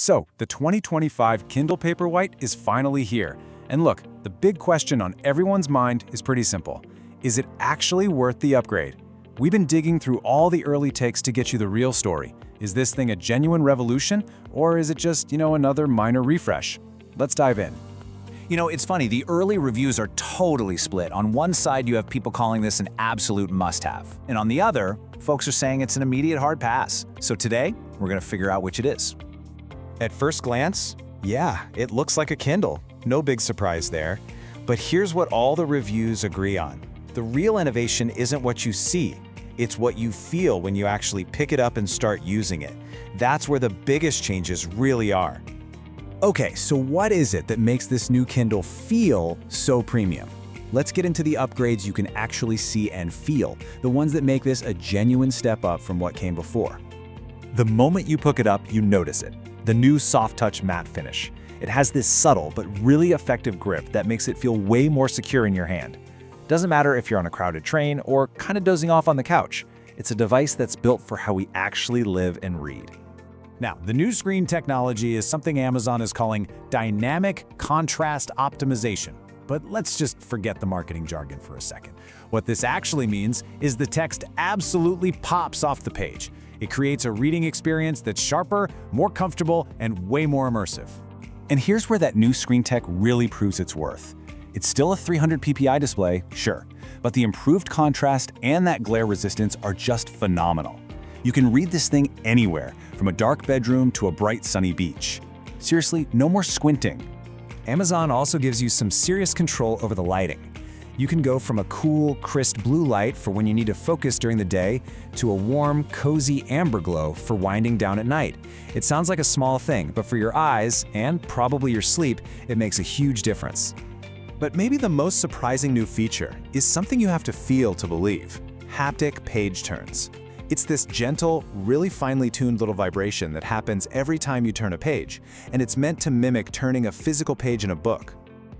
So, the 2025 Kindle Paperwhite is finally here. And look, the big question on everyone's mind is pretty simple. Is it actually worth the upgrade? We've been digging through all the early takes to get you the real story. Is this thing a genuine revolution, or is it just, another minor refresh? Let's dive in. It's funny, the early reviews are totally split. On one side, you have people calling this an absolute must-have. And on the other, folks are saying it's an immediate hard pass. So today, we're going to figure out which it is. At first glance, yeah, it looks like a Kindle. No big surprise there. But here's what all the reviews agree on. The real innovation isn't what you see. It's what you feel when you actually pick it up and start using it. That's where the biggest changes really are. Okay, so what is it that makes this new Kindle feel so premium? Let's get into the upgrades you can actually see and feel, the ones that make this a genuine step up from what came before. The moment you pick it up, you notice it. The new soft touch matte finish. It has this subtle but really effective grip that makes it feel way more secure in your hand. Doesn't matter if you're on a crowded train or kind of dozing off on the couch. It's a device that's built for how we actually live and read. Now, the new screen technology is something Amazon is calling dynamic contrast optimization. But let's just forget the marketing jargon for a second. What this actually means is the text absolutely pops off the page. It creates a reading experience that's sharper, more comfortable, and way more immersive. And here's where that new screen tech really proves its worth. It's still a 300 ppi display, sure, but the improved contrast and that glare resistance are just phenomenal. You can read this thing anywhere, from a dark bedroom to a bright sunny beach. Seriously, no more squinting. Amazon also gives you some serious control over the lighting. You can go from a cool, crisp blue light for when you need to focus during the day to a warm, cozy amber glow for winding down at night. It sounds like a small thing, but for your eyes, and probably your sleep, it makes a huge difference. But maybe the most surprising new feature is something you have to feel to believe: haptic page turns. It's this gentle, really finely tuned little vibration that happens every time you turn a page, and it's meant to mimic turning a physical page in a book.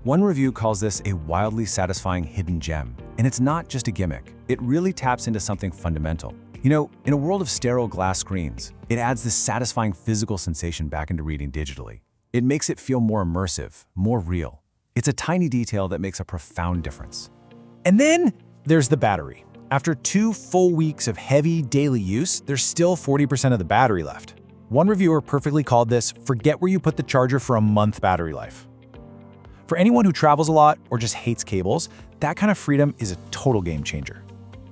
One review calls this a wildly satisfying hidden gem, and it's not just a gimmick. It really taps into something fundamental. In a world of sterile glass screens, it adds this satisfying physical sensation back into reading digitally. It makes it feel more immersive, more real. It's a tiny detail that makes a profound difference. And then there's the battery. After 2 full weeks of heavy daily use, there's still 40% of the battery left. One reviewer perfectly called this "forget where you put the charger for a month battery life." For anyone who travels a lot or just hates cables, that kind of freedom is a total game changer.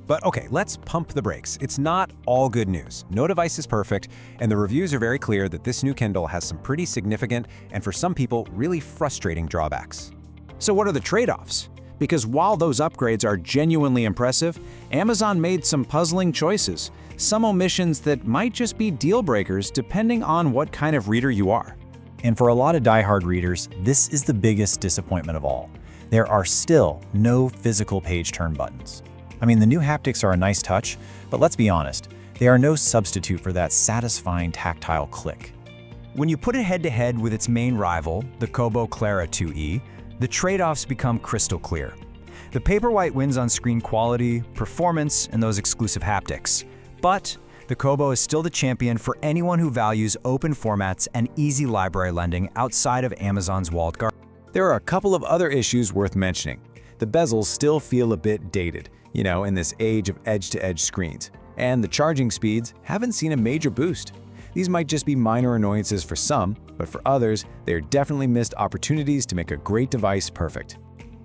But okay, let's pump the brakes. It's not all good news. No device is perfect, and the reviews are very clear that this new Kindle has some pretty significant, and for some people, really frustrating drawbacks. So what are the trade-offs? Because while those upgrades are genuinely impressive, Amazon made some puzzling choices, some omissions that might just be deal breakers depending on what kind of reader you are. And for a lot of diehard readers, this is the biggest disappointment of all. There are still no physical page turn buttons. I mean, the new haptics are a nice touch, but let's be honest, they are no substitute for that satisfying tactile click. When you put it head-to-head with its main rival, the Kobo Clara 2e, the trade-offs become crystal clear. The Paperwhite wins on screen quality, performance, and those exclusive haptics. But the Kobo is still the champion for anyone who values open formats and easy library lending outside of Amazon's walled garden. There are a couple of other issues worth mentioning. The bezels still feel a bit dated, in this age of edge-to-edge screens. And the charging speeds haven't seen a major boost. These might just be minor annoyances for some, but for others, they are definitely missed opportunities to make a great device perfect.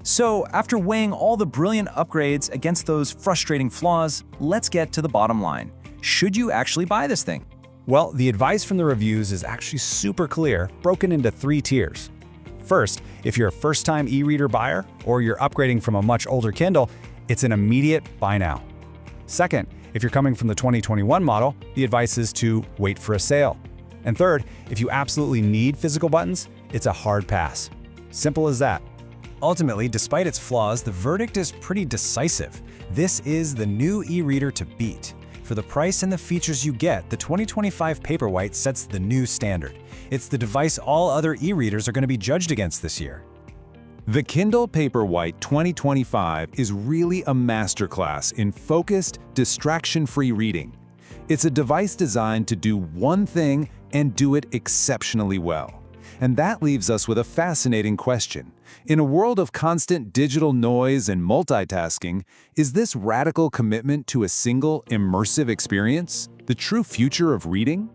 So, after weighing all the brilliant upgrades against those frustrating flaws, let's get to the bottom line. Should you actually buy this thing? Well, the advice from the reviews is actually super clear, broken into 3 tiers. First, if you're a first-time e-reader buyer or you're upgrading from a much older Kindle, it's an immediate buy now. Second, if you're coming from the 2021 model, the advice is to wait for a sale. And third, if you absolutely need physical buttons, it's a hard pass. Simple as that. Ultimately, despite its flaws, the verdict is pretty decisive. This is the new e-reader to beat. For the price and the features you get, the 2025 Paperwhite sets the new standard. It's the device all other e-readers are going to be judged against this year. The Kindle Paperwhite 2025 is really a masterclass in focused, distraction-free reading. It's a device designed to do one thing and do it exceptionally well. And that leaves us with a fascinating question. In a world of constant digital noise and multitasking, is this radical commitment to a single, immersive experience the true future of reading?